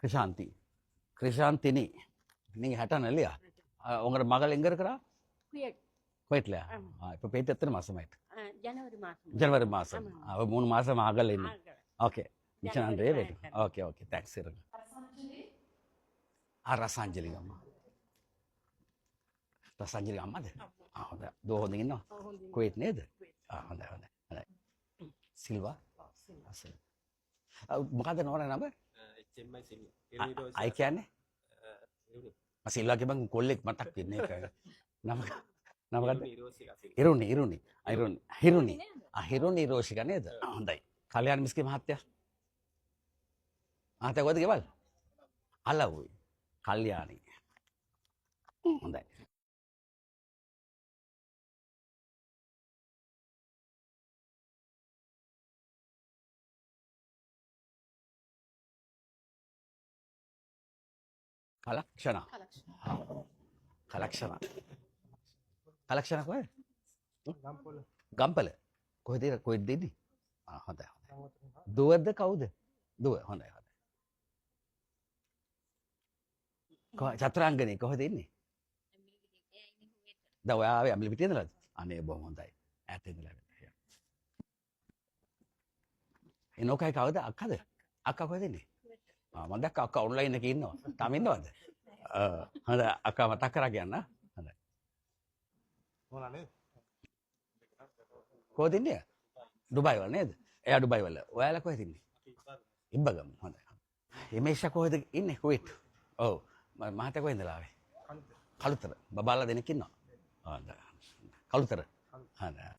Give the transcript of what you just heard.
கிருஷாந்தி கிருஷாந்தினி நீங்கள் ஹேட்டான் இல்லையா உங்களோட மகள் எங்கே இருக்கிறா குயட் குவைட்லையா இப்போ போயிட்டு எத்தனை மாதம் ஆயிட்டு ஜனவரி மாதம் ஜனவரி மாதம் அவள் 3 மாதம் ஆகலை இன்னும் ஆகல. ஓகே மிச்சம் நன்றி வெயிட் ஓகே ஓகே தேங்க்ஸ் இருங்க රසංජලි ගම්ම රසංජලි ගම්මද හොඳ දෝ හොඳ ඉන්නවා කුවේට් නේද හොඳයි හොඳයි හොඳයි සිල්වා මොකද නෝන නම අයි කියන්නේ සිල්වා කිය බං කොල්ලෙක් මතක් වෙන්නේ ඒක නම නමකට හිරුනි හිරුනි හිරුනි හිරුනි රෝෂික නේද හොඳයි කල්‍යාණ මිස්කේ මහත්තයා මහත්තයා කොහෙද ගෙවල් අලව්වේ කල්යාණි හොඳයි කලක්ෂණ කලක්ෂණ කලක්ෂණ කොහෙද ගම්පල කොහෙද කොහෙද ඉන්නේ හොඳයි හොඳයි දුවද කවුද දුව හොඳයි හොඳයි චතුරාංගනේ කොහෙද ඉන්නේ දැන් ඔයා ආවේ අම්ලි පිටියේ ඉඳලාද අනේ බොහොම හොඳයි ඈත ඉඳලා එනෝකයි කවුද අක්කද අක්කා කොහෙද ඉන්නේ මම දැක්ක අක්කා ඔන්ලයින් එකේ ඉන්නවා තාම ඉන්නවද හොඳයි අක්කා මතක් කරා කියන්න හොඳයි මොනවා නේද කොහෙද ඉන්නේ ඩුබායි වල නේද එයා ඩුබායි වල ඔයාලා කොහෙද ඉන්නේ ඉබ්බගම හොඳයි එමේෂා කොහෙද ඉන්නේ කුවේට් ඔව් මහත්තයා කොහෙන්ද ආවේ කළුතර බබාලා දෙනෙක් ඉන්නවා හොඳයි කළුතර හොඳයි